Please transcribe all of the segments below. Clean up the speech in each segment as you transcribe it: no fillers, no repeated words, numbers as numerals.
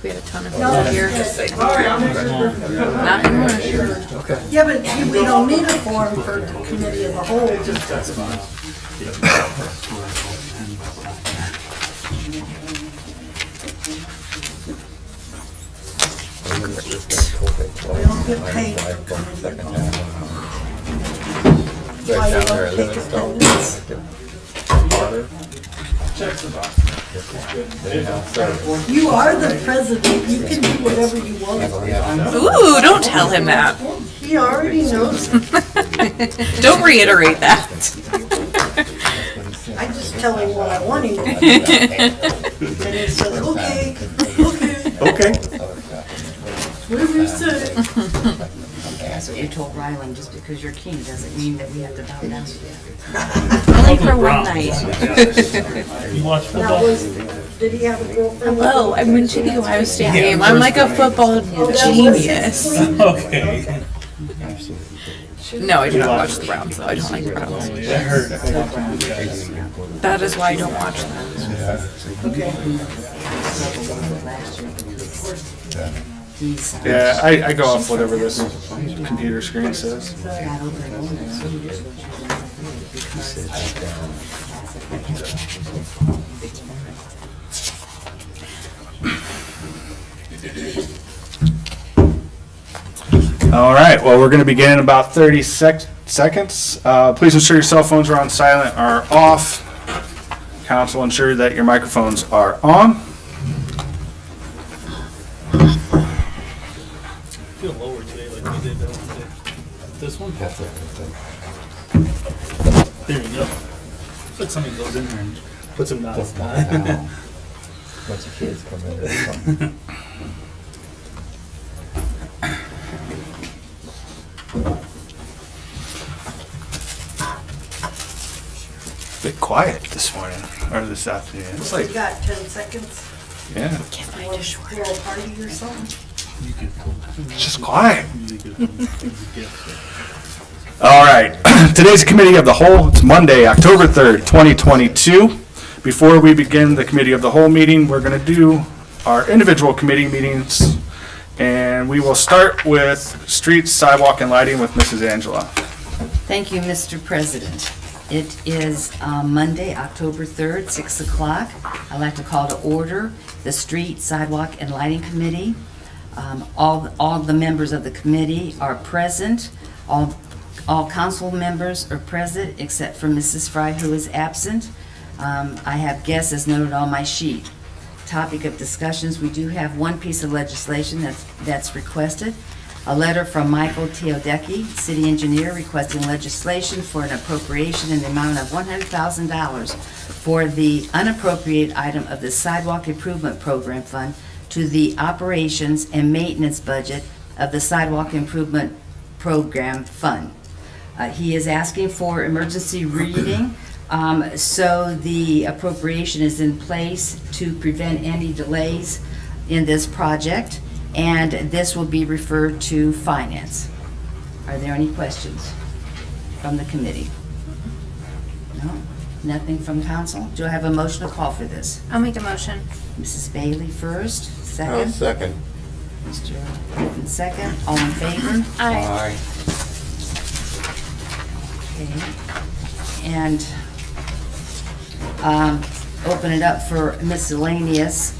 We had a ton of people here. Not anymore. Okay. Yeah, but we don't need a form for the committee of the whole, just we don't get paid. Why you don't take attendance? You are the president, you can do whatever you want. Ooh, don't tell him that. He already knows. Don't reiterate that. I just tell him what I want him to do. And he says, okay, Okay. whatever you say. That's what you told Rylan, just because you're king doesn't mean that we have to bow down to you. Only for one night. You watch Now, football? did he have a girlfriend? Hello, I went to the Ohio State game. I'm like a football genius. Okay. No, I do not watch the Browns though. I don't like the Browns. I heard. That is why I don't watch them. Yeah, I go off whatever this computer screen says. All right, well, we're going to begin in about 30 seconds. Please ensure your cell phones are on silent or off. Council, ensure that your microphones are on. I feel lower today like we did this one. There you go. It's like somebody goes in there and puts them down. Bunch of kids come in or something. Bit quiet this morning, or this afternoon. It's like, You got 10 seconds? yeah, You want to throw a party or something? it's just quiet. All right, today's Committee of the Whole. It's Monday, October 3rd, 2022. Before we begin the Committee of the Whole meeting, we're going to do our individual committee meetings. And we will start with streets, sidewalk, and lighting with Mrs. Angela. Thank you, Mr. President. It is Monday, October 3rd, 6 o'clock. I'd like to call to order the Street, Sidewalk, and Lighting Committee. All the members of the committee are present. All council members are present except for Mrs. Fry, who is absent. I have guests as noted on my sheet. Topic of discussions, we do have one piece of legislation that's requested. A letter from Michael Teodecki, city engineer, requesting legislation for an appropriation in the amount of $100,000 for the unappropriated item of the Sidewalk Improvement Program Fund to the operations and maintenance budget of the Sidewalk Improvement Program Fund. He is asking for emergency reading, so the appropriation is in place to prevent any delays in this project, and this will be referred to finance. Are there any questions from the committee? No? Nothing from council? Do I have a motion to call for this? I'll make a motion. Mrs. Bailey first, I'll second. second. Mr. Griffin second. All in favor? Aye. Okay. And open it up for miscellaneous.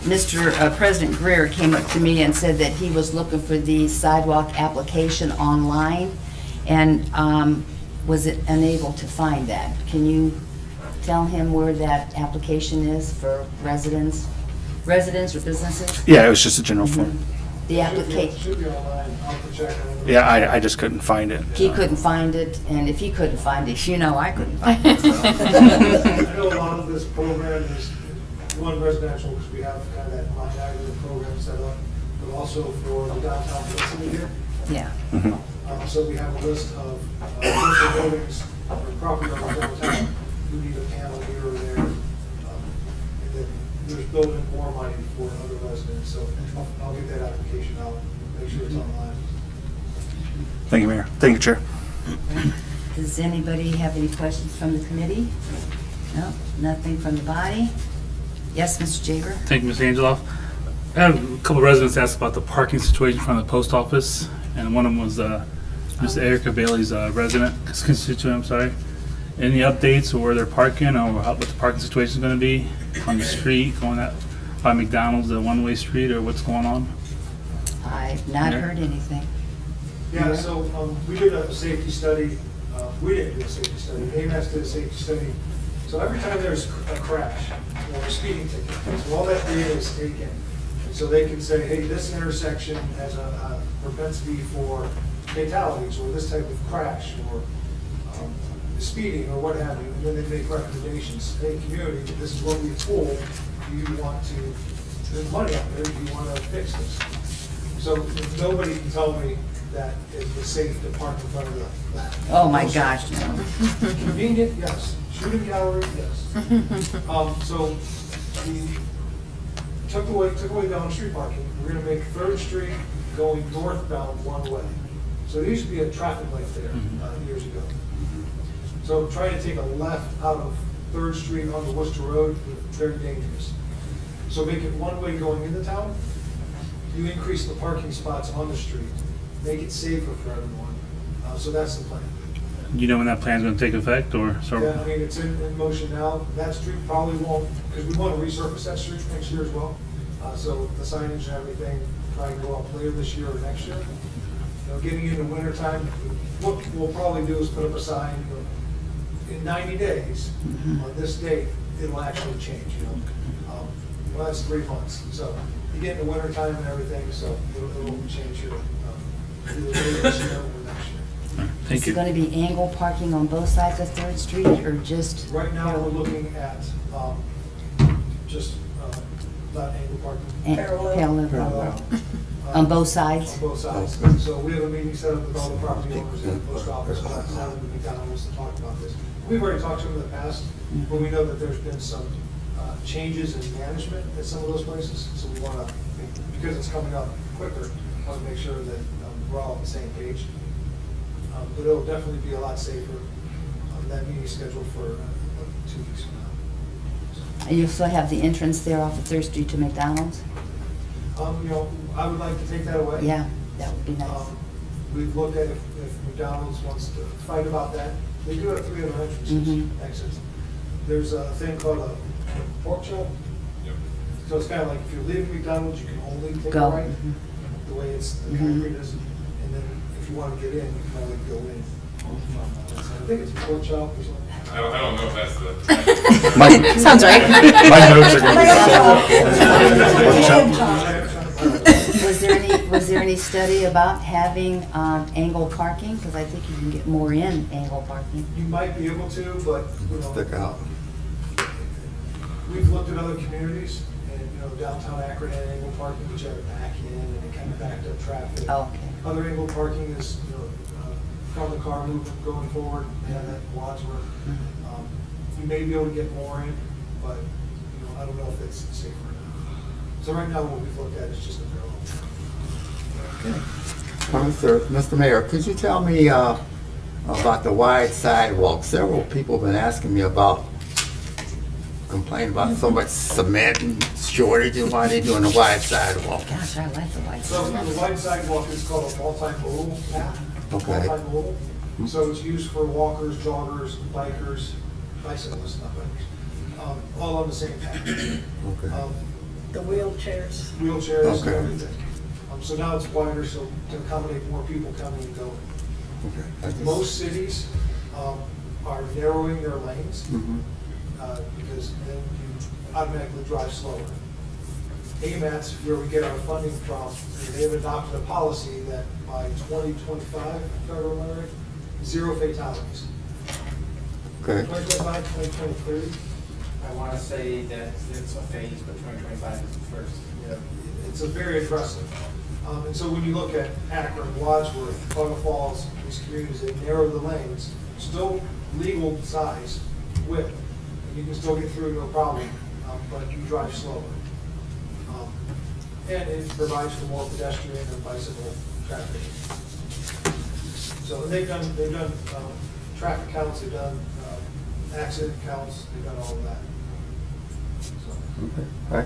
Mr. President Greer came up to me and said that he was looking for the sidewalk application online and was unable to find that. Can you tell him where that application is for residents or businesses? Yeah, it was just a general form. The application, Should be online, I'll have to check on it. Yeah, I just couldn't find it. he couldn't find it, and if he couldn't find it, you know I couldn't find it. I know a lot of this program is one residential, because we have kind of that line item program set up, but also for the downtown facility here. Yeah. So we have a list of commercial buildings or property owners downtown who need a panel here or there. And then there's building more money for other residents, so I'll get that application out, make sure it's online. Thank you, Mayor. Thank you, Chair. Does anybody have any questions from the committee? No, nothing from the body? Yes, Mr. Jaber? Thank you, Ms. Angeloff. I have a couple of residents ask about the parking situation in front of the post office, and one of them was Ms. Erica Bailey's constituent, I'm sorry. Any updates or where they're parking or what the parking situation is going to be on the street, going out by McDonald's, the one-way street, or what's going on? I've not Yeah. heard anything. Yeah, so we did a safety study. We didn't do a safety study. AMAS did a safety study. So every time there's a crash or a speeding ticket, so all that data is taken. So they can say, hey, this intersection has a propensity for fatalities or this type of crash or speeding or what have you. And then they make recommendations. Hey, community, this is what we pulled. Do you want to, there's money out there. Do you want to fix this? So nobody can tell me that it's safe to park in front of the. Oh, my gosh, no. Convenient, yes. Shooting gallery, yes. So we took away down street parking. We're gonna make 3rd Street going northbound one way. So there used to be a traffic light there years ago. So trying to take a left out of 3rd Street onto Worcester Road, very dangerous. So make it one way going into town. You increase the parking spots on the street, make it safer for everyone. So that's the plan. You know when that plan's going to take effect, or so? Yeah, I mean, it's in motion now. That street probably won't, because we want to resurface that street next year as well. So the signage and everything, try and go up later this year or next year. You know, getting into winter time, what we'll probably do is put up a sign, you know, in 90 days, on this date, it'll actually change, you know. Well, that's 3 months. So you get into winter time and everything, so it'll change here, either later this year or next year. Thank Is it you. going to be angle parking on both sides of 3rd Street or just? Right now, we're looking at just not angle parking. Parallel. On both sides? On both sides. So we have a meeting set up with all the property owners in the post office, and the McDonald's to talk about this. We've already talked to them in the past, but we know that there's been some changes in management at some of those places. So we want to, because it's coming up quicker, want to make sure that we're all on the same page. But it'll definitely be a lot safer. That meeting is scheduled for 2 weeks from now. And you'll still have the entrance there off of 3rd Street to McDonald's? You know, I would like to take that away. Yeah, that would be nice. We've looked at if McDonald's wants to fight about that. They do have 3 other entrances, exits. There's a thing called a pork chop. So it's kind of like if you're leaving McDonald's, you can only take a Go. right, the way it's, the concrete is. And then if you want to get in, you can only go in. I think it's pork chop or something. I don't know if that's the. Sounds right. My notes are gonna be Was there any study about having angle parking? Because I think you can get more in angle parking. You might be able to, but, you know. Stick out. We've looked at other communities, and, you know, downtown Akron had angle parking, but you had to back in, and it kind of backed up traffic. Oh, okay. Other angle parking is, you know, from the car movement going forward, they have that in Wadsworth. You may be able to get more in, but, you know, I don't know if it's safer or not. So right now, what we've looked at is just a parallel. Mr. Mayor, could you tell me about the wide sidewalk? Several people have been asking me about, complaining about so much cement and shortage and why they doing the wide sidewalk. Gosh, I like the white So stuff. the wide sidewalk is called a multimodal path. Okay. Multimodal. So it's used for walkers, joggers, bikers, bicyclists, not bikers, all on the same path. Okay. The wheelchairs. Wheelchairs and Okay. everything. So now it's wider, so to accommodate more people coming and going. Okay. I just- Most cities are narrowing their lanes because then you automatically drive slower. AMAT's, where we get our funding from, they have adopted a policy that by 2025, if I remember right, 0 fatalities. Okay. 2025, 2030, I want to say that it's a phase, but 2025 is the first. yeah, it's a very aggressive. And so when you look at Akron, Wadsworth, Cottle Falls, these communities, they narrow the lanes, still legal size, width, and you can still get through no problem, but you drive slower. And it provides for more pedestrian and bicycle traffic. So they've done traffic counts, they've done accident counts, they've done all of that. So, Right.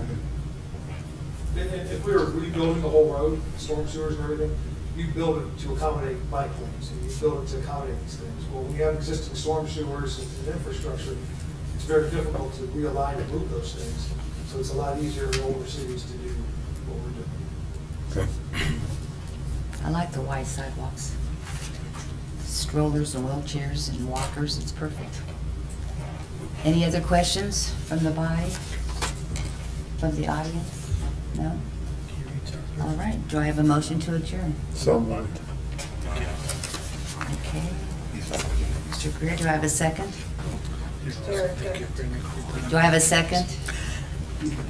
And if we were rebuilding the whole road, storm sewers and everything, you build it to accommodate bike lanes, and you build it to accommodate these things. Well, when you have existing storm sewers and infrastructure, it's very difficult to realign and move those things. So it's a lot easier in older cities to do what we're doing. Okay. I like the wide sidewalks. Strollers and wheelchairs and walkers, it's perfect. Any other questions from the body? From the audience? No? All right, do I have a motion to adjourn? So moved. Okay. Mr. Greer, do I have a second? Do I have a second?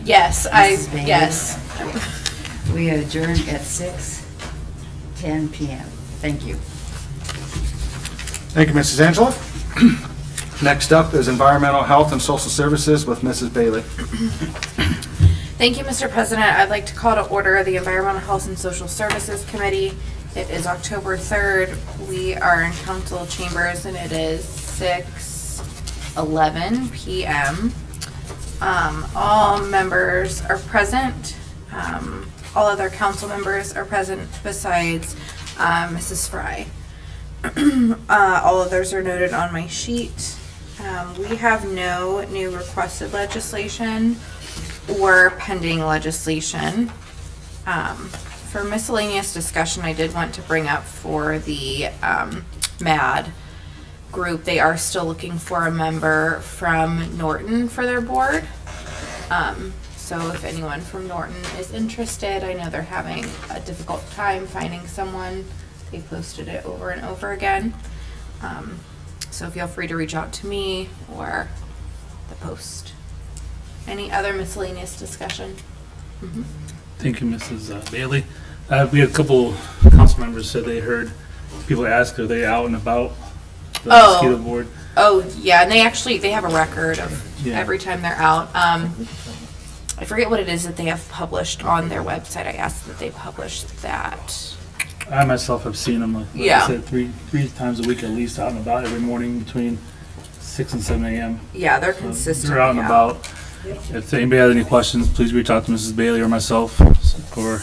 Yes, Mrs. Bailey? yes. We adjourn at 6:10 PM. Thank you. Thank you, Mrs. Angela. Next up is Environmental Health and Social Services with Mrs. Bailey. Thank you, Mr. President. I'd like to call to order the Environmental Health and Social Services Committee. It is October 3rd. We are in council chambers and it is 6:11 p.m. All members are present. All other council members are present besides Mrs. Fry. All others are noted on my sheet. We have no new requested legislation or pending legislation. For miscellaneous discussion, I did want to bring up for the MAD group, they are still looking for a member from Norton for their board. So if anyone from Norton is interested, I know they're having a difficult time finding someone. They posted it over and over again. So feel free to reach out to me or the post. Any other miscellaneous discussion? Thank you, Mrs. Bailey. We had a couple council members said they heard people ask, are they out and about the mosquito board? Oh, yeah, and they have a record of Yeah. every time they're out. I forget what it is that they have published on their website. I asked that they publish that. I myself have seen them, like Yeah. I said, three times a week at least, out and about every morning between 6 and 7 a.m. Yeah, they're So consistent. they're out and about. If anybody has any questions, please reach out to Mrs. Bailey or myself, or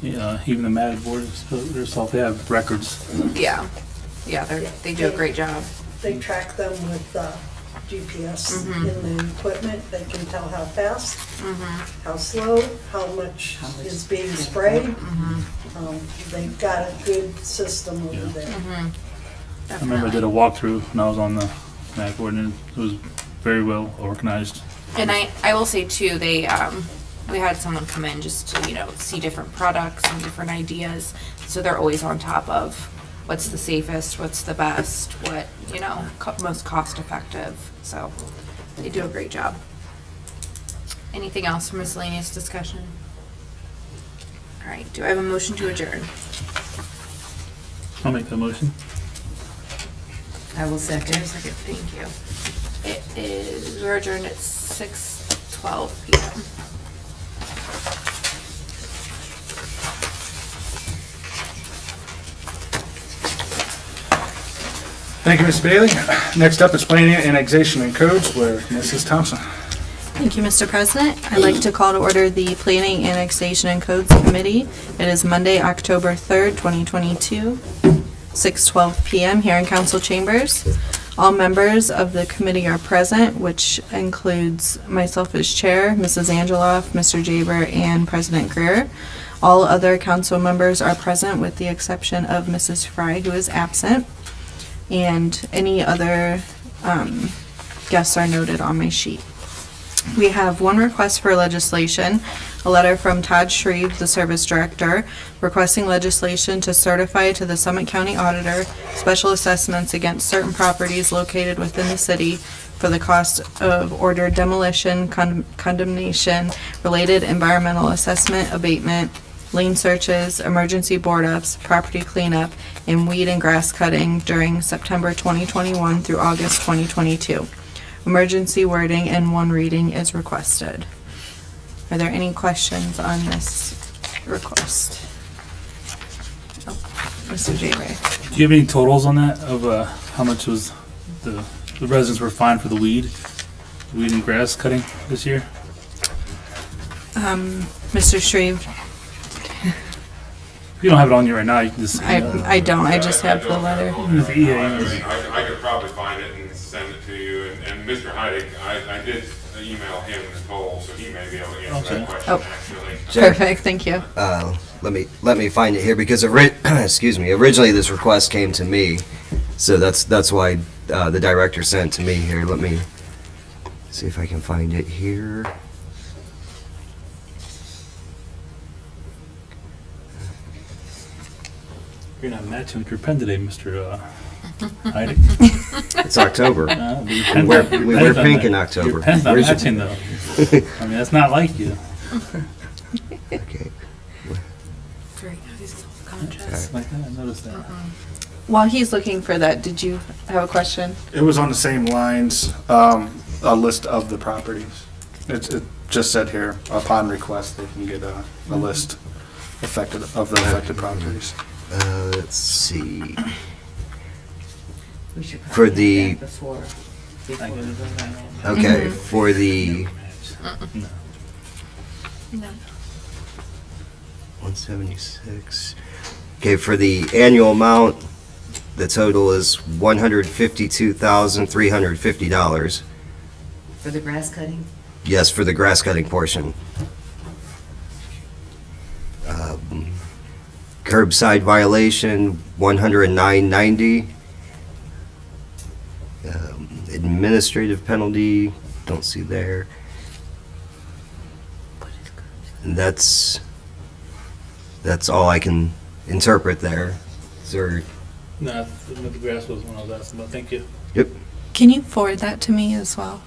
even the MAD board themselves. They have records. Yeah, they do a great job. They track them with GPS in the equipment. They can tell how fast, how slow, how much is being sprayed. They've got a good system over there. I remember I did a walkthrough when I was on the MAD board, and it was very well organized. And I will say too, they we had someone come in just to see different products and different ideas, so they're always on top of what's the safest, what's the best, what most cost effective. So they do a great job. Anything else for miscellaneous discussion? All right, do I have a motion to adjourn? I'll make that motion. I will second. Second, thank you. We're adjourned at 6:12 p.m. Thank you, Ms. Bailey. Next up is Planning, Annexation, and Codes with Mrs. Thompson. Thank you, Mr. President. I'd like to call to order the Planning, Annexation, and Codes Committee. It is Monday, October 3rd, 2022, 6:12 p.m. here in council chambers. All members of the committee are present, which includes myself as chair, Mrs. Angeloff, Mr. Jaber, and President Greer. All other council members are present with the exception of Mrs. Fry, who is absent. And any other guests are noted on my sheet. We have one request for legislation, a letter from Todd Shreve, the Service Director, requesting legislation to certify to the Summit County Auditor special assessments against certain properties located within the city for the cost of ordered demolition, condemnation, related environmental assessment, abatement, lien searches, emergency board-ups, property cleanup, and weed and grass cutting during September 2021 through August 2022. Emergency wording and one reading is requested. Are there any questions on this request? Oh, Mr. Jaber. Do you have any totals on that of how much was the residents were fined for the weed and grass cutting this year? Mr. Shreve, If you don't have it on you right now, you can just. I don't, I just have the letter. I could probably find it and send it to you, and Mr. Heidig, I did email him Nicole, so he may be able to answer that question, Oh. actually. Perfect, thank you. Let me find it here because excuse me. Originally, this request came to me, so that's why the director sent it to me here. Let me see if I can find it here. You're not matching with your pen today, Mr. Heidig. It's October. We We wear pink in October. Your pen's not Where's your- matching though. I mean, that's not like you. Okay. It's like that, I noticed that. While he's looking for that, did you have a question? It was on the same lines, a list of the properties. It just said here, upon request, they can get a list of the affected properties. Let's see. We should For probably the- have that before we vote on it. Okay, for the No. 176. Okay, for the annual amount, the total is $152,350. For the grass cutting? Yes, for the grass cutting portion. Curbside violation, $109.90. Administrative penalty, don't see there. And that's all I can interpret there. Is there, No, the grass was one I was asking about. Thank you. yep. Can you forward that to me as well?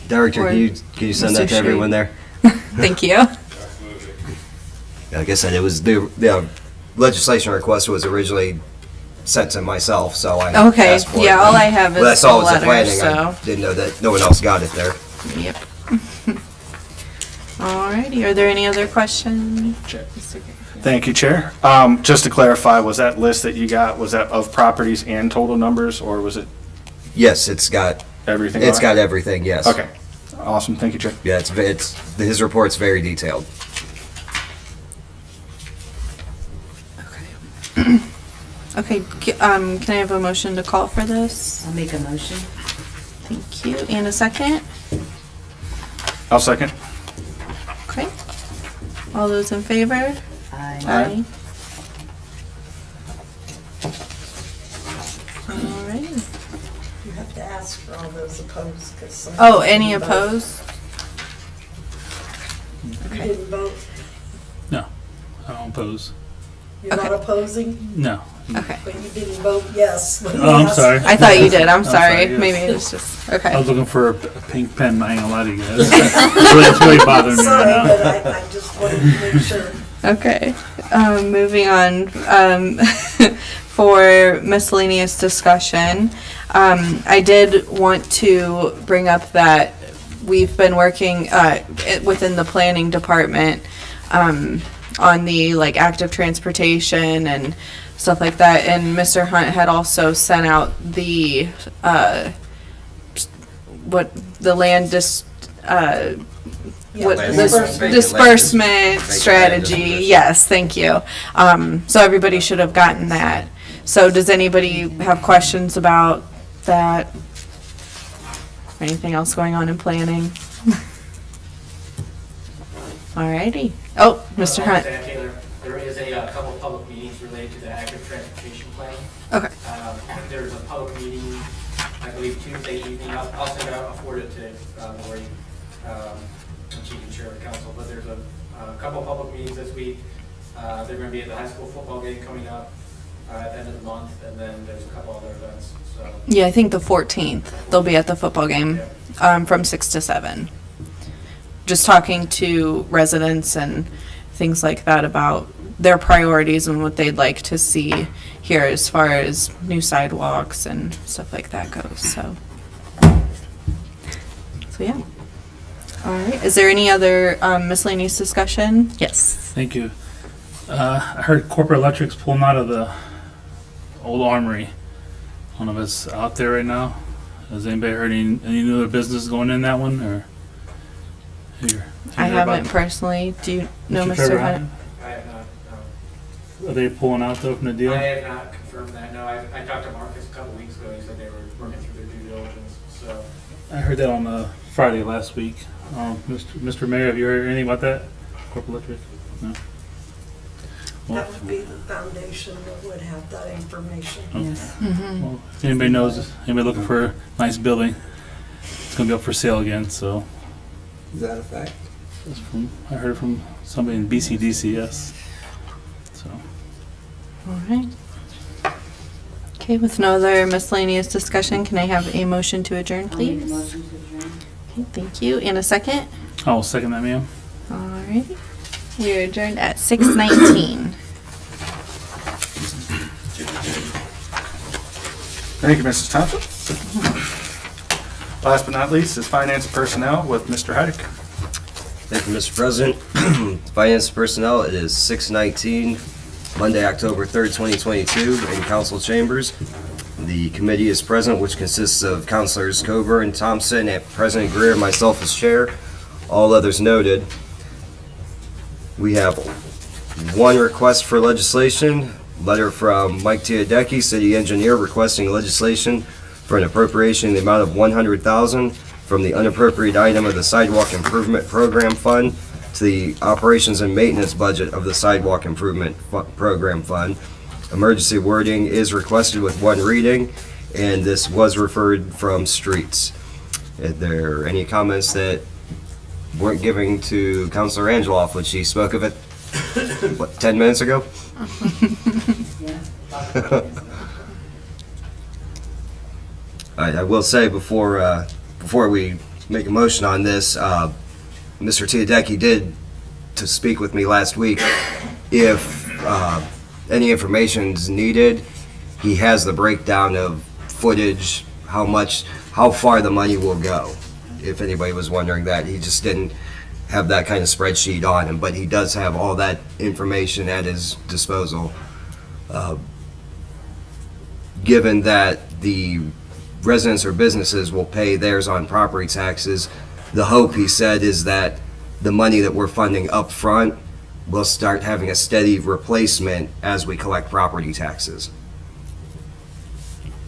Director, Or can you send that Mr. to everyone there? Thank you. Absolutely. Like I said, it was the legislation request was originally sent to myself, so I Okay, asked for it. yeah, all I have Well, is that's the all was the letter, planning. so, I didn't know that no one else got it there. yep. Alrighty, are there any other questions? Check. Thank you, Chair. Just to clarify, was that list that you got, was that of properties and total numbers, or was it Yes, it's got everything? it's on it? got everything. Yes. Okay, awesome, thank you, Chair. Yeah, it's his report's very detailed. Okay, can I have a motion to call for this? I'll make a motion. Thank you, and a second? I'll second. Okay. All those in favor? Aye. Alright. You have to ask for all those opposed, because some. Oh, any didn't vote. opposed? You didn't vote? No, I don't oppose. You're not Okay. opposing, No. Okay. but you didn't vote yes. when we Oh, I'm asked. sorry. I thought you did, I'm sorry, sorry. yes. Maybe it's just, I okay. was looking for a pink pen. I ain't gonna lie to you guys. It's really bothering me Sorry, right but now. I just wanted to make sure. Okay, moving on, for miscellaneous discussion. I did want to bring up that we've been working, within the planning department, on the, like, active transportation and stuff like that, and Mr. Hunt had also sent out the, the land Yeah, what Land this disbursement. disbursement Vacant land strategy, disbursement. yes, thank you. So everybody should have gotten that. So does anybody have questions about that? Anything else going on in planning? Alrighty. Oh, Mr. Hunt. Sam Taylor, there is a couple of public meetings related to the active transportation plan. Okay. There's a public meeting, I believe Tuesday evening, I'll send it out, I'll forward it to Lori, and she can share with council, but there's a couple of public meetings this week. They're gonna be at the high school football game coming up at the end of the month, and then there's a couple other events, so. Yeah, I think the 14th, they'll be at the football game, from 6 to 7. Just talking to residents and things like that about their priorities and what they'd like to see here as far as new sidewalks and stuff like that goes, so. So, yeah. All right, is there any other miscellaneous discussion? Yes. Thank you. I heard Corporate Electric's pulling out of the old armory. I don't know if it's out there right now. Has anybody heard any other business going in that one, or Here. I Hear about- haven't personally. Do you know Mr. Mr. Trevor Hunt? Hunt? I have not, no. Are they pulling out though from the deal? I have not confirmed that, no. I talked to Marcus a couple weeks ago, he said they were working through their due diligence, so. I heard that on Friday last week. Mr. Mayor, have you heard anything about that? Corp Electric? No? Well, That would be the foundation that would have that information. Yes. well, if anybody knows, anybody looking for a nice building, it's gonna be up for sale again, so. Is that a fact? I heard from somebody in BCDCS. So, All right. Okay, with no other miscellaneous discussion, can I have a motion to adjourn, please? Okay, thank you. And a second? I'll second that, ma'am. All right. We are adjourned at 6:19. Thank you, Mrs. Thompson. Last but not least is Finance and Personnel with Mr. Heidick. Thank you, Mr. President. Finance Personnel, it is 6:19, Monday, October 3rd, 2022, in council chambers. The committee is present, which consists of Councilors Coburn, Thompson, and President Greer, and myself as chair. All others noted. We have one request for legislation, letter from Mike Teodecki, city engineer, requesting legislation for an appropriation in the amount of $100,000 from the unappropriated item of the Sidewalk Improvement Program Fund to the operations and maintenance budget of the Sidewalk Improvement Program Fund. Emergency wording is requested with one reading, and this was referred from Streets. Are there any comments that weren't given to Councilor Angeloff when she spoke of it, 10 minutes ago? I will say before we make a motion on this, Mr. Teodecki did to speak with me last week. If any information is needed, he has the breakdown of footage, how far the money will go. If anybody was wondering that, he just didn't have that kind of spreadsheet on him, but he does have all that information at his disposal. Given that the residents or businesses will pay theirs on property taxes, the hope, he said, is that the money that we're funding up front will start having a steady replacement as we collect property taxes.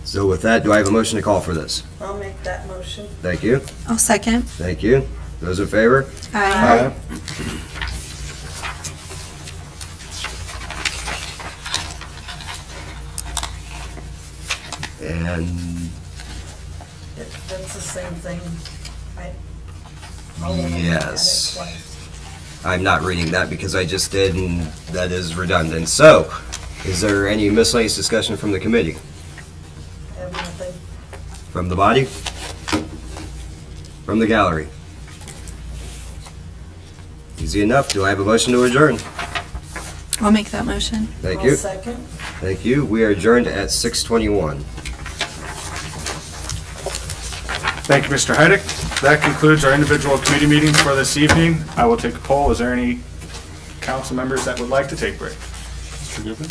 So with that, do I have a motion to call for this? I'll make that motion. Thank you. I'll second. Thank you. Those in favor? Aye. And That's the same thing. I'll look at it yes. twice. I'm not reading that because I just did, and that is redundant. So, is there any miscellaneous discussion from the committee? I have nothing. From the body? From the gallery? Easy enough. Do I have a motion to adjourn? I'll make that motion. Thank I'll you. second. Thank you. We are adjourned at 6:21. Thank you, Mr. Heidick. That concludes our individual committee meetings for this evening. I will take a poll. Is there any council members that would like to take break?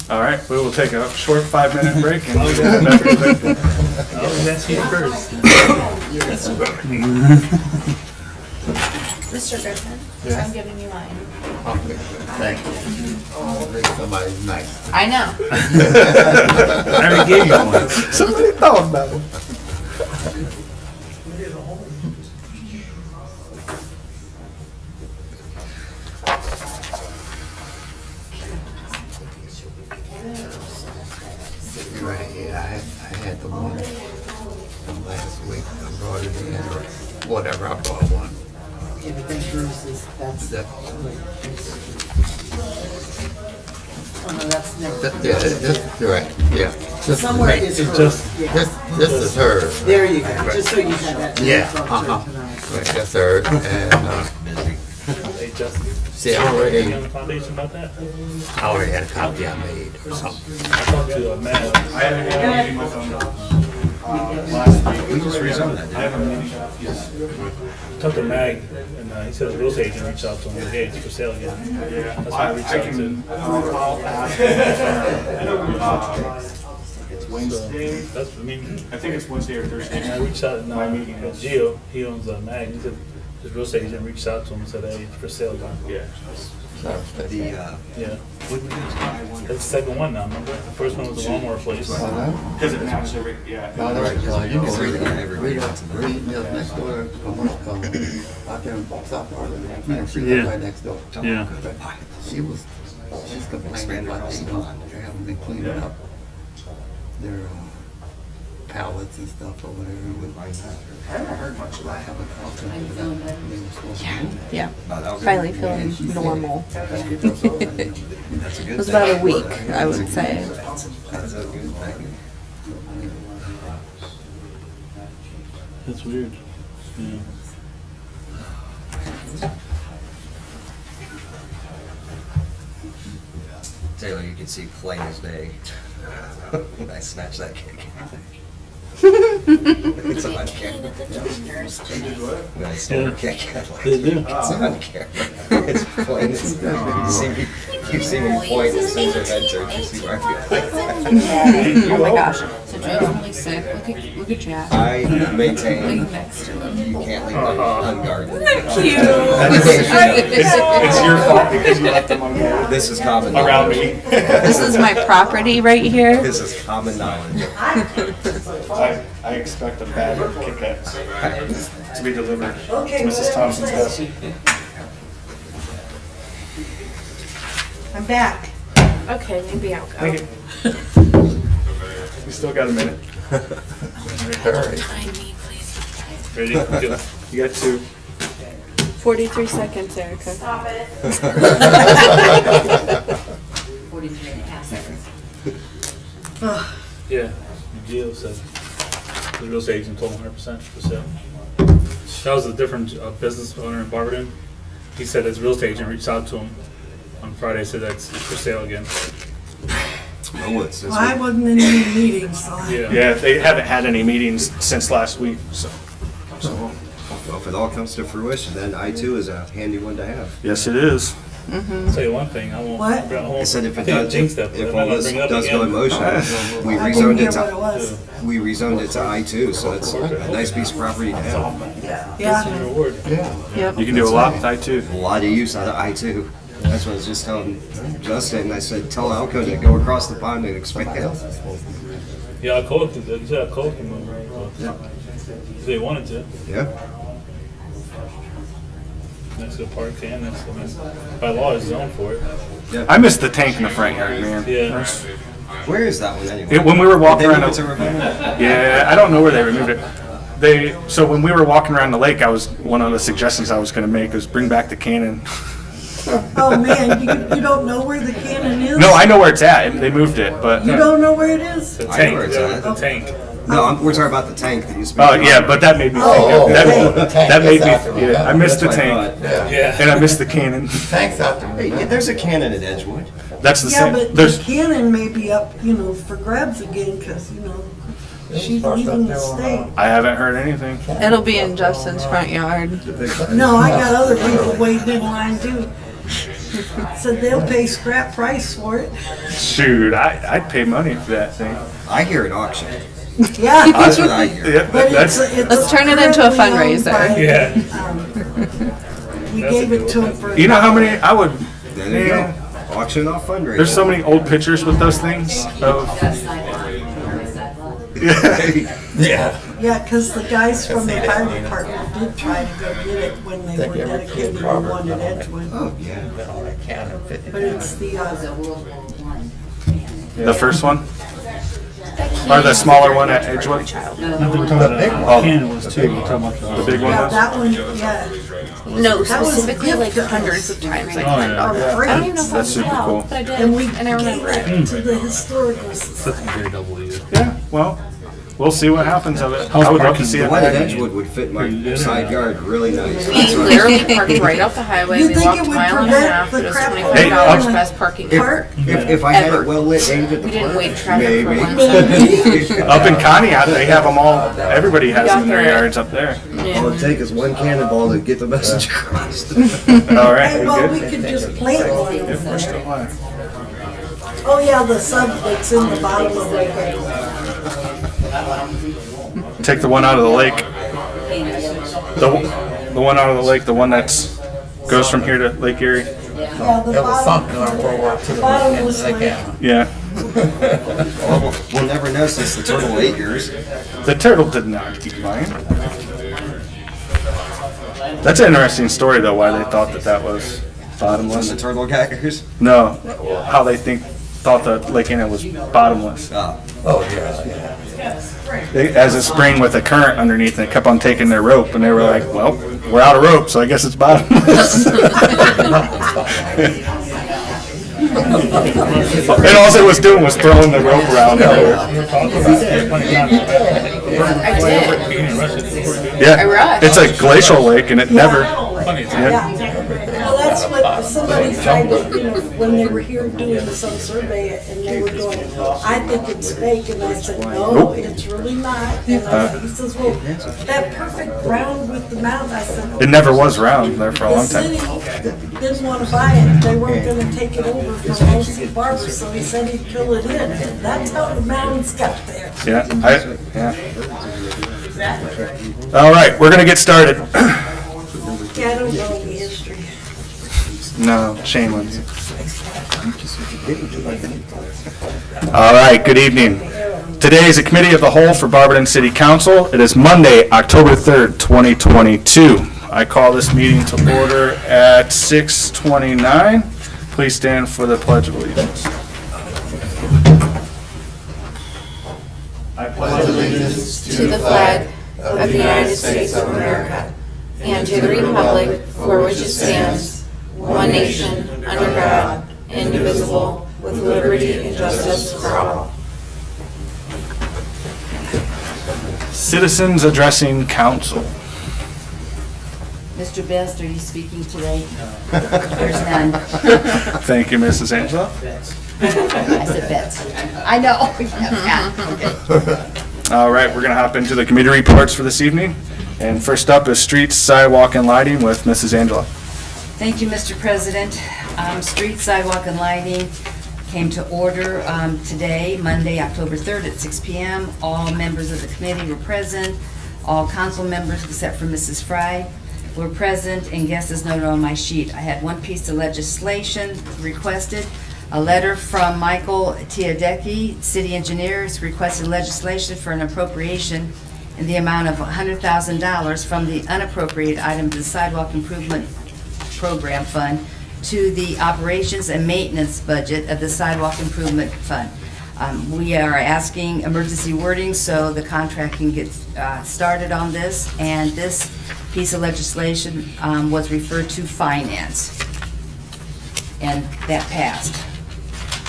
All right, we will take a short 5-minute break and we will be back in a bit. That's you first. Mr. Griffin, I'm giving you mine. Okay, thank you. Oh, somebody's nice. I know. I already gave you one. Somebody thought about it. Right, yeah, I had the one from last week. I brought it in, or whatever, I brought one. Yeah, but then Bruce's, that's, That- oh no, that's next. Yeah, this, right, yeah. This is Somewhere me. is It's hers. just- Yeah. This is hers. There you go, just so you had that. Yeah, from her uh-huh. tonight. Right, that's hers, and, Hey, Justin, see, I you on already the foundation about that? had a copy I made or something. I talked to Matt. I had a meeting with them last week. We just rezoned that. I have a meeting. Yes. Talked to Mag, and he said the real estate agent reached out to him, like, hey, it's for sale again. Yeah, That's what I reached out to. I'll ask. It's Wednesday. That's, I mean, I think it's Wednesday or Thursday. and I reached out, and My meeting is- Gio, he owns Mag, he said, his real estate agent reached out to him and said, hey, it's for sale, done. Yeah. The, Yeah. what did we That's the second one now, remember? The first one was the lawnmower place. Because it matches every, yeah. No, no, you can read it. Everybody Read wants to know. it next door, out there in South Arlington. She Yeah. lives right next door. Yeah. She's complaining about they haven't been cleaning up their pallets and stuff over there. I haven't heard much about it. Yeah, Oh, finally feeling normal. That's a It good was thing. about a week, I would say. That's a good thing. That's weird. Yeah. Taylor, you can see plain as day. I snatched that cake. It's on camera. I stole the cake. They do. It's on camera. It's plain as day. You see me point as soon as I enter. You see where I feel. Oh my gosh. So Joe's really sick. Look at Jack. I maintain Laying next to him. you can't leave them unguarded. Cute. It's your fault because you left them on the This is common around knowledge. me. This is my property right here. This is common knowledge. I expect a bag of Kit Kats to be delivered to Okay, Mrs. Thompson's house. I'm back. Okay, maybe I'll go. Thank you. We still got a minute. Ready? Go. You got two. 43 seconds, Erica. 43 and a half seconds. Yeah, Gio said the real estate agent told him 100% for sale. That was a different business owner in Barberton. He said his real estate agent reached out to him on Friday, said that's for sale again. Oh, what's this Well, I week? wasn't in any meetings, so Yeah. Yeah, they haven't had any meetings since last week, so. Well, if it all comes to fruition, then I too is a handy one to have. Yes, it is. I'll tell you one thing, I won't. What? I said if it think I does, jinxed that, but if I'm not all gonna this bring it up does go in again. motion, we I didn't rezoned hear it what it to, was. we rezoned it to I2, so it's a nice piece of property to have. Yeah, Reward. You can do a lot with I too. A lot of use out of I2. That's what I was just telling Justin. I said, tell Alco to go across the pond and expand. Yeah, Alcoa could, you said Alcoa can move, right? If they wanted to. Yeah. Next to the park and next to, I mean, by law it's zoned for it. I missed the tank in the front yard, man. Yeah. Where is that one anyway? When we were walking They around, moved it to Ravenna? yeah, I don't know where they removed it. So when we were walking around the lake, one of the suggestions I was going to make was bring back the cannon. oh man, you don't know where the cannon is? No, I know where it's at. They moved it, but You don't know where it is? The I know tank, where it's yeah, at. the tank. No, we're talking about the tank that used to be. oh yeah, but that made me think. That made me. Yeah, I missed the That's what I tank, thought. Yeah. and I missed the cannon. Thanks out there. Hey, there's a cannon at Edgewood. That's the Yeah, same. but the There's cannon may be up, for grabs again, because, she's leaving the state. I haven't heard anything. It'll be in Justin's front yard. No, I got other people waiting in line too. Said they'll pay scrap price for it. Shoot, I'd pay money for that thing. I hear an auction. Yeah. That's what I hear. Yeah, But that's. Let's turn it into a currently owned fundraiser. by, Yeah. We That's a gave good it to one. him for. You know how many I would. There you Yeah. go. Auction off fundraiser. There's so many old pictures with those things. Of, Yeah. Yeah, because the guys from the fire department did try to go get it when they were dedicating the one at Edgewood. Oh, yeah. But it's the, the first one, or the smaller one at Edgewood, Cannon was too, we're talking about the big one. yeah, Was? that one, yeah. No, That was specifically like gift to hundreds us. of times. Like, Oh, yeah. Or I don't even know if I That's super cool. but I did, And we and I remember gave it. it to the historical society. That's a very double E. Yeah. Well, we'll see what happens of it. How's I would love parking? to see The it. one at back. Edgewood would fit my side yard really nice. We That's what- literally parked right off the highway. You We think walked it a would mile and a prevent half. the It was crap $25 Hey, best parking If, ever. if I had Ever. it well lit aimed at the We didn't park, wait traffic for maybe. one Up in Conneaut, they have them all. Everybody has them in their Yeah. yards up there. All it takes is one cannonball to get the message across. All right. Hey, We well, we good? could just plant one over Yep, we're still there. live. Oh, yeah, the sub that's in the bottom of the. Take the one out of the lake. The The one out of the lake, the one that's goes from here to Lake Erie. Yeah, the It was something bottom, on World War II. the bottomless They lake. can't- Yeah. We'll never know since the turtle ate yours. The turtle did not eat mine. That's an interesting story, though, why they thought that was When bottomless. the turtle got yours. No, how they thought that Lake Anna was bottomless. Ah. Oh, yeah. As a spring with a current underneath, and it kept on taking their rope, and they were like, well, we're out of rope, so I guess it's bottomless. And all it was doing was throwing the rope around. I did. Yeah, I rushed. it's a glacial lake, and it never. Yeah. Well, that's what somebody tried to, you know, when they were here doing some survey and they were going, I think it's fake, and I said, no, it's really not. And he says, well, that perfect round with the mount, I said. It never was round there for a The long time. city didn't want to buy it, they weren't gonna take it over from O.C. Barber, so he said he'd fill it in. That's how the mounds got there. Yeah, yeah. All right, we're gonna get started. Yeah, I don't know the history. No, shame on you. All right, good evening. Today is a committee of the whole for Barberton City Council. It is Monday, October 3rd, 2022. I call this meeting to order at 6:29. Please stand for the Pledge of Allegiance. I pledge allegiance To the flag of the United States of America and to the republic for which it stands, one nation, under God, indivisible, with liberty and justice for all. Citizens addressing council. Mr. Best, are you speaking today? There's none. Thank you, Mrs. Angela. I said Bets. I know. Yeah, okay. All right, we're going to hop into the committee reports for this evening. And first up is streets, sidewalk, and lighting with Mrs. Angela. Thank you, Mr. President. Street, sidewalk, and lighting came to order today, Monday, October 3rd at 6 p.m. All members of the committee were present. All council members except for Mrs. Fry were present, and guests as noted on my sheet. I had one piece of legislation requested. A letter from Michael Tiadecki, city engineers, requested legislation for an appropriation in the amount of $100,000 from the unappropriated item to the sidewalk improvement program fund to the operations and maintenance budget of the sidewalk improvement fund. We are asking emergency wording so the contract can get started on this, and this piece of legislation was referred to finance, and that passed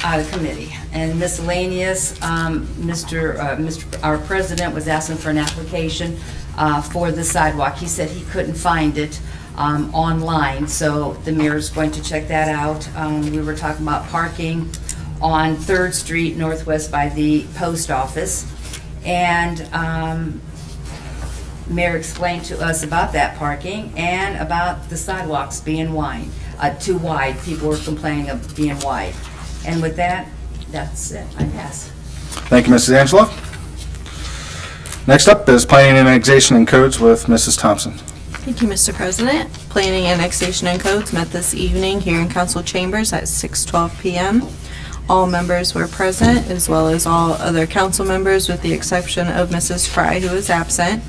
out of committee. And miscellaneous, our president was asking for an application for the sidewalk. He said he couldn't find it online, so the mayor's going to check that out. We were talking about parking on 3rd Street Northwest by the post office, and mayor explained to us about that parking and about the sidewalks being wide, too wide. People were complaining of being wide. And with that, that's it. I pass. Thank you, Mrs. Angela. Next up is planning and annexation and codes with Mrs. Thompson. Thank you, Mr. President. Planning, Annexation, and Codes met this evening here in council chambers at 6:12 p.m. All members were present, as well as all other council members, with the exception of Mrs. Fry, who is absent.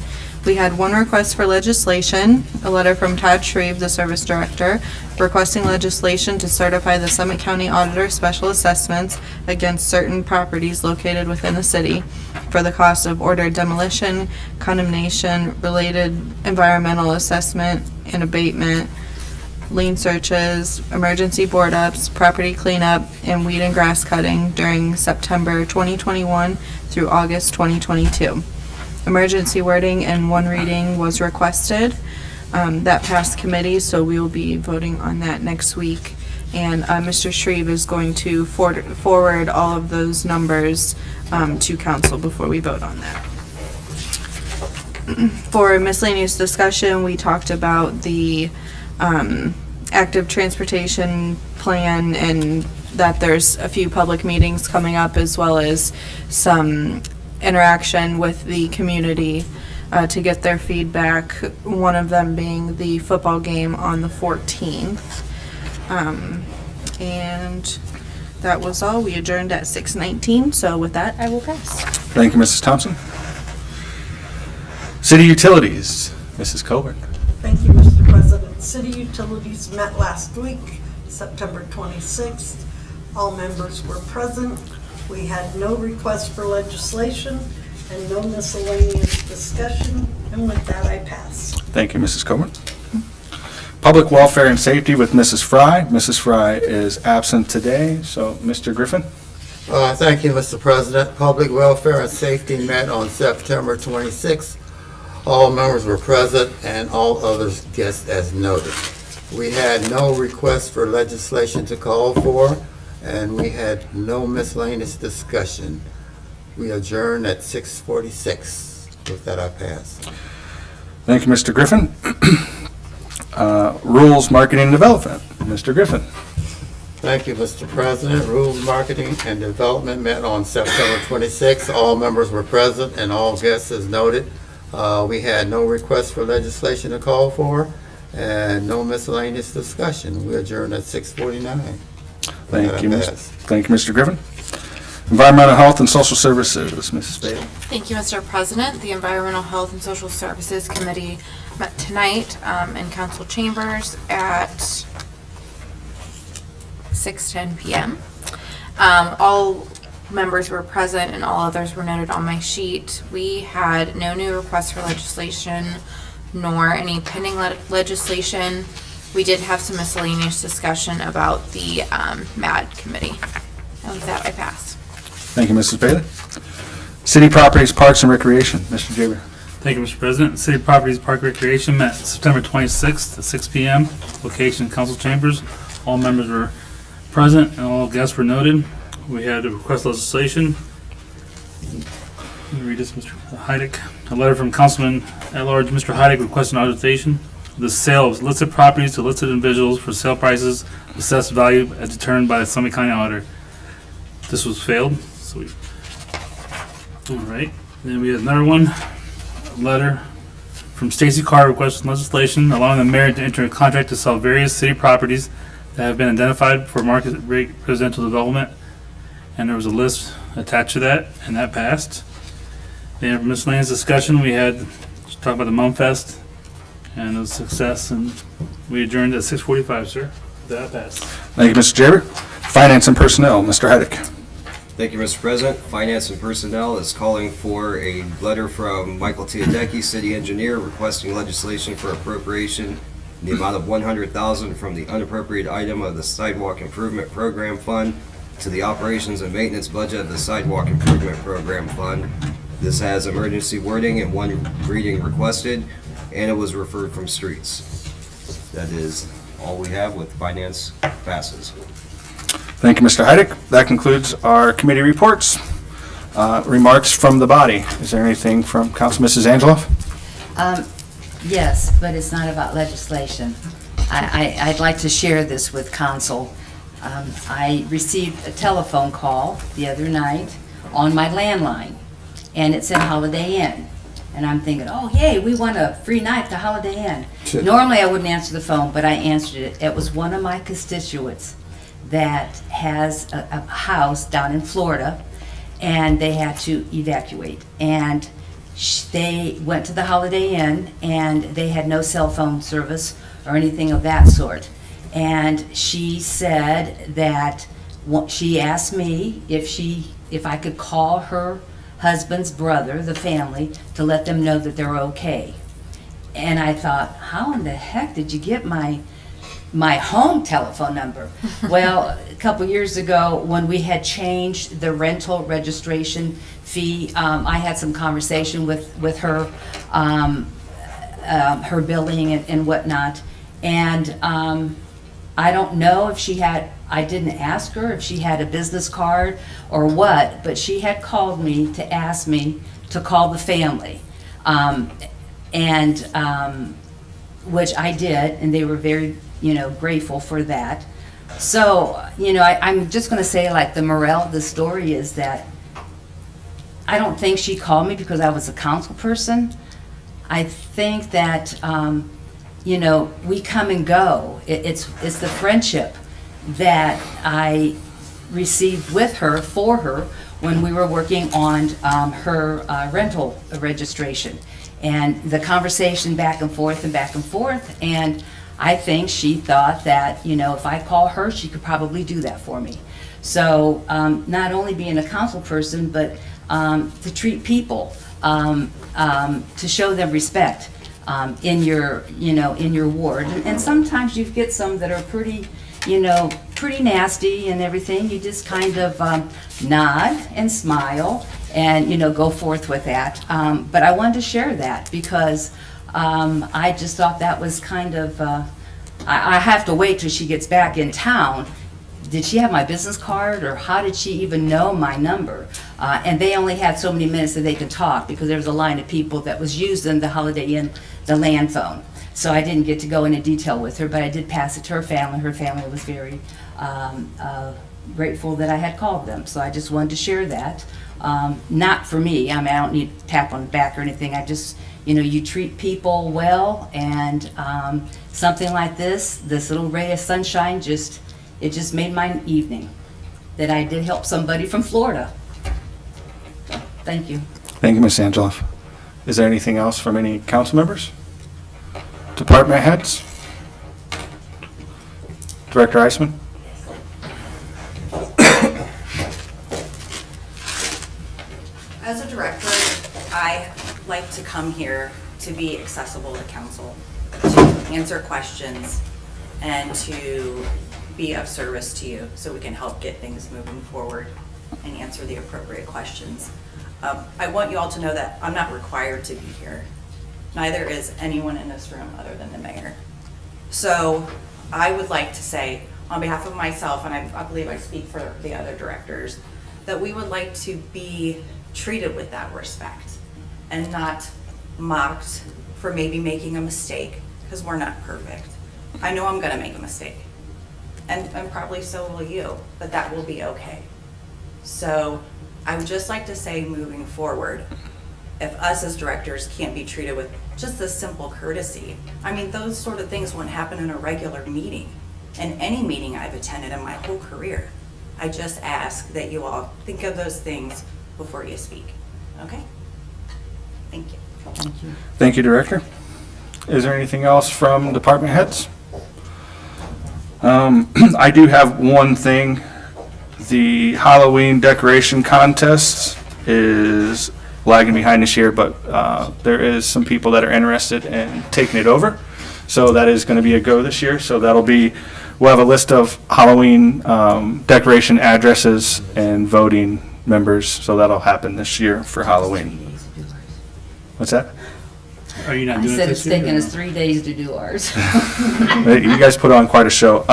We had one request for legislation, a letter from Todd Shreve, the Service Director, requesting legislation to certify the Summit County Auditor special assessments against certain properties located within the city for the cost of ordered demolition, condemnation, related environmental assessment and abatement, lien searches, emergency board ups, property cleanup, and weed and grass cutting during September 2021 through August 2022. Emergency wording and one reading was requested. That passed committee, so we will be voting on that next week. And Mr. Shreve is going to forward all of those numbers to council before we vote on that. For miscellaneous discussion, we talked about the active transportation plan and that there's a few public meetings coming up, as well as some interaction with the community to get their feedback, one of them being the football game on the 14th. And that was all. We adjourned at 6:19, so with that, I will pass. Thank you, Mrs. Thompson. City Utilities, Mrs. Coburn. Thank you, Mr. President. City Utilities met last week, September 26th. All members were present. We had no request for legislation and no miscellaneous discussion, and with that, I pass. Thank you, Mrs. Coburn. Public Welfare and Safety with Mrs. Fry. Mrs. Fry is absent today, so Mr. Griffin. Thank you, Mr. President. Public Welfare and Safety met on September 26th. All members were present and all others guests as noted. We had no request for legislation to call for, and we had no miscellaneous discussion. We adjourned at 6:46. With that, I pass. Thank you, Mr. Griffin. Rules, Marketing, and Development. Mr. Griffin. Thank you, Mr. President. Rules, Marketing, and Development met on September 26th. All members were present and all guests as noted. We had no request for legislation to call for and no miscellaneous discussion. We adjourned at 6:49. Thank you, Mr. Griffin. Environmental Health and Social Services, Mrs. Bailey. Thank you, Mr. President. The Environmental Health and Social Services Committee met tonight in council chambers at 6:10 p.m. All members were present and all others were noted on my sheet. We had no new requests for legislation nor any pending legislation. We did have some miscellaneous discussion about the MAD committee. And with that, I pass. Thank you, Mrs. Bailey. City Properties, Parks, and Recreation, Mr. Jaber. Thank you, Mr. President. City Properties Park Recreation met September 26th at 6 p.m. Location, council chambers. All members were present and all guests were noted. We had a request legislation. Let me read this, Mr. Heidick. A letter from Councilman at Large, Mr. Heidick, requesting authorization of the sale of listed properties to listed individuals for sale prices, assessed value as determined by the Summit County Auditor. This was failed, so we, all right. Then we had another one, a letter from Stacy Carr requesting legislation allowing the mayor to enter a contract to sell various city properties that have been identified for market rate residential development. And there was a list attached to that, and that passed. Then for miscellaneous discussion, we had to talk about the Mumfest and the success, and we adjourned at 6:45, sir. That passed. Thank you, Mr. Jaber. Finance and Personnel, Mr. Heidick. Thank you, Mr. President. Finance and Personnel is calling for a letter from Michael Teodecki, City Engineer, requesting legislation for appropriation in the amount of $100,000 from the unappropriated item of the Sidewalk Improvement Program Fund to the Operations and Maintenance budget of the Sidewalk Improvement Program Fund. This has emergency wording and one reading requested, and it was referred from Streets. That is all we have with finance passes. Thank you, Mr. Heidick. That concludes our committee reports. Remarks from the body. Is there anything from Council Mrs. Angeloff? Yes, but it's not about legislation. I'd like to share this with council. I received a telephone call the other night on my landline, and it said Holiday Inn. And I'm thinking, oh, yay, we won a free night to Holiday Inn. Normally, I wouldn't answer the phone, but I answered it. It was one of my constituents that has a house down in Florida, and they had to evacuate. And they went to the Holiday Inn, and they had no cell phone service or anything of that sort. And she said that she asked me if I could call her husband's brother, the family, to let them know that they're okay. And I thought, how in the heck did you get my home telephone number? Well, a couple years ago, when we had changed the rental registration fee, I had some conversation with her, her billing and whatnot. And I don't know if she had, I didn't ask her if she had a business card or what, but she had called me to ask me to call the family. Which I did, and they were very, grateful for that. So, I'm just going to say, like, the morale of the story is that I don't think she called me because I was a council person. I think that, you know, we come and go. It's the friendship that I received with her, for her, when we were working on her rental registration. And the conversation back and forth and back and forth. And I think she thought that, you know, if I call her, she could probably do that for me. So not only being a council person, but to treat people, to show them respect in your, you know, in your ward. And sometimes you get some that are pretty, you know, pretty nasty and everything. You just kind of nod and smile and, you know, go forth with that. But I wanted to share that because I just thought that was kind of, I have to wait till she gets back in town. Did she have my business card, or how did she even know my number? And they only had so many minutes that they could talk because there was a line of people that was using the Holiday Inn, the land phone. So I didn't get to go into detail with her, but I did pass it to her family. Her family was very grateful that I had called them. So I just wanted to share that. Not for me. I mean, I don't need a tap on the back or anything. I just, you know, you treat people well, and something like this little ray of sunshine, it just made my evening that I did help somebody from Florida. So, thank you. Thank you, Ms. Angeloff. Is there anything else from any council members? Department heads? Director Eisman? As a director, I like to come here to be accessible to council, to answer questions, and to be of service to you so we can help get things moving forward and answer the appropriate questions. I want you all to know that I'm not required to be here. Neither is anyone in this room other than the mayor. So I would like to say, on behalf of myself, and I believe I speak for the other directors, that we would like to be treated with that respect and not mocked for maybe making a mistake, because we're not perfect. I know I'm gonna make a mistake, and probably so will you, but that will be okay. So I would just like to say, moving forward, if us as directors can't be treated with just a simple courtesy, I mean, those sort of things wouldn't happen in a regular meeting, in any meeting I've attended in my whole career. I just ask that you all think of those things before you speak, okay? Thank you. Thank you. Thank you, Director. Is there anything else from department heads? I do have one thing. The Halloween decoration contest is lagging behind this year, but there is some people that are interested in taking it over. So that is going to be a go this year. So that'll be, we'll have a list of Halloween decoration addresses and voting members. So that'll happen this year for Halloween. What's that? Are you not I doing it said it's this year? taking us 3 days to do ours. You guys put on quite a show.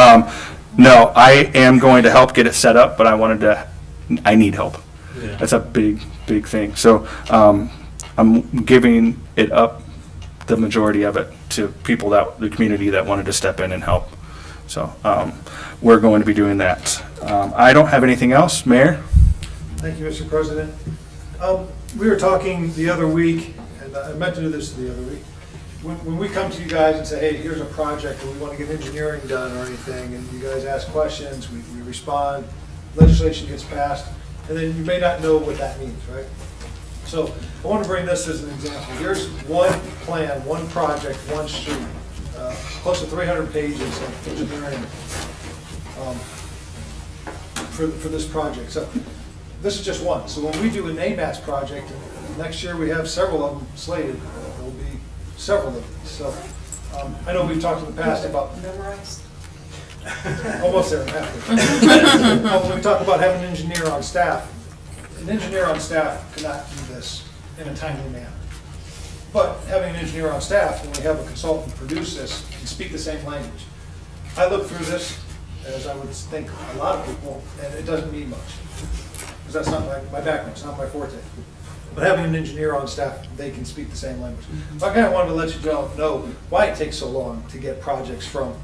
No, I am going to help get it set up, but I need help. Yeah. That's a big thing. So I'm giving it up, the majority of it, to people the community that wanted to step in and help. So we're going to be doing that. I don't have anything else. Mayor? Thank you, Mr. President. We were talking the other week, and I meant to do this the other week. When we come to you guys and say, hey, here's a project, or we want to get engineering done or anything, and you guys ask questions, we respond, legislation gets passed, and then you may not know what that means, right? So I want to bring this as an example. Here's one plan, one project, one street, close to 300 pages of engineering for this project. So this is just one. So when we do a NAMATS project, next year we have several of them slated. There'll be several of these. So I know we've talked in the past about Memorized? almost there. When we talk about having an engineer on staff, an engineer on staff cannot do this in a timely manner. But having an engineer on staff, when we have a consultant produce this, can speak the same language. I look through this, as I would think a lot of people, and it doesn't mean much. Because that's not my background, it's not my forte. But having an engineer on staff, they can speak the same language. I kind of wanted to let you know why it takes so long to get projects from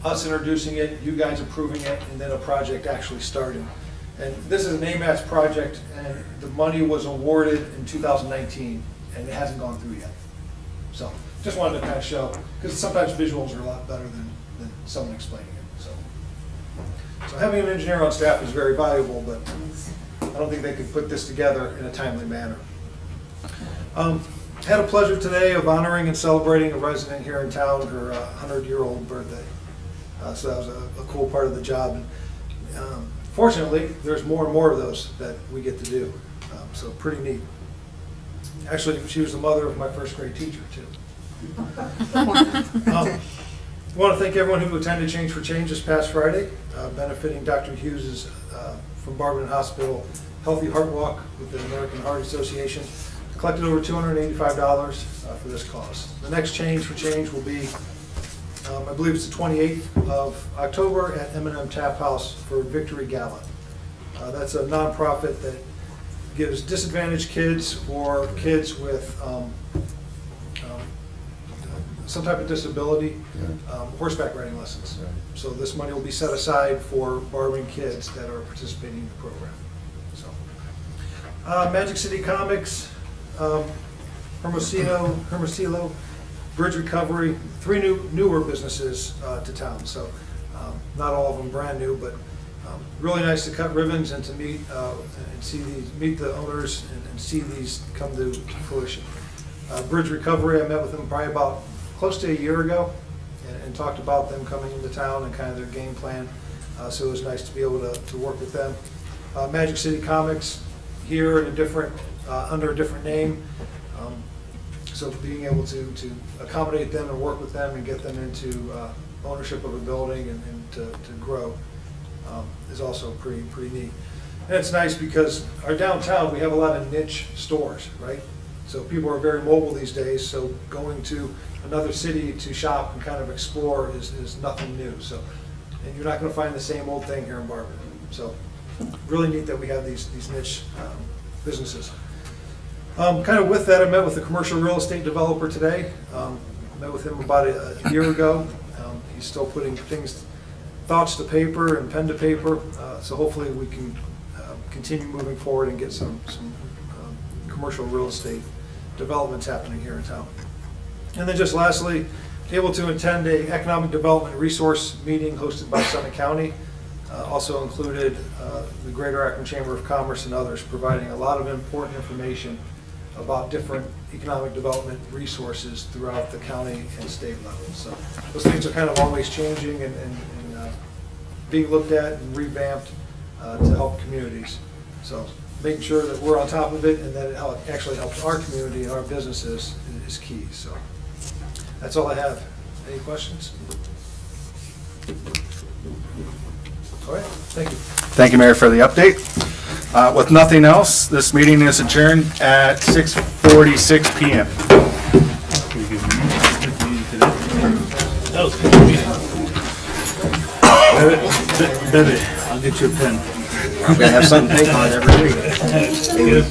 us introducing it, you guys approving it, and then a project actually starting. And this is an AMATS project, and the money was awarded in 2019, and it hasn't gone through yet. So just wanted to kind of show, because sometimes visuals are a lot better than someone explaining it, so. So having an engineer on staff is very valuable, but I don't think they could put this together in a timely manner. Had a pleasure today of honoring and celebrating a resident here in town, her 100-year-old birthday. So that was a cool part of the job. And, fortunately, there's more and more of those that we get to do. So pretty neat. Actually, she was the mother of my first grade teacher, too. I want to thank everyone who attended Change for Change this past Friday, benefiting Dr. Hughes' from Barberton Hospital Healthy Heart Walk with the American Heart Association. Collected over $285 for this cause. The next Change for Change will be, I believe it's the 28th of October at M&M Tap House for Victory Gala. That's a nonprofit that gives disadvantaged kids or kids with some type of disability horseback riding lessons. So this money will be set aside for Barberton kids that are participating in the program. So, Magic City Comics, Hermosillo, Bridge Recovery, 3 newer businesses to town. So not all of them brand new, but really nice to cut ribbons and to meet and see these, meet the owners and see these come to fruition. Bridge Recovery, I met with them probably about close to a year ago and talked about them coming into town and kind of their game plan. So it was nice to be able to work with them. Magic City Comics here in a different, under a different name. So being able to accommodate them and work with them and get them into ownership of a building and to grow is also pretty neat. And it's nice because our downtown, we have a lot of niche stores, right? So people are very mobile these days, so going to another city to shop and kind of explore is nothing new. So, and you're not going to find the same old thing here in Barberton. So really neat that we have these niche businesses. Kind of with that, I met with a commercial real estate developer today. Met with him about a year ago. He's still putting thoughts to paper and pen to paper. So hopefully we can continue moving forward and get some commercial real estate developments happening here in town. And then just lastly, able to attend a economic development resource meeting hosted by Summit County. Also included the Greater Akron Chamber of Commerce and others, providing a lot of important information about different economic development resources throughout the county and state level. So those things are kind of always changing and being looked at and revamped to help communities. So making sure that we're on top of it and that it actually helps our community and our businesses is key. So that's all I have. Any questions? All right, thank you. Thank you, Mayor, for the update. With nothing else, this meeting is adjourned at 6:46 p.m. That was a good meeting. Bebe, I'll get you a pen. I'm gonna have something pink on it every week.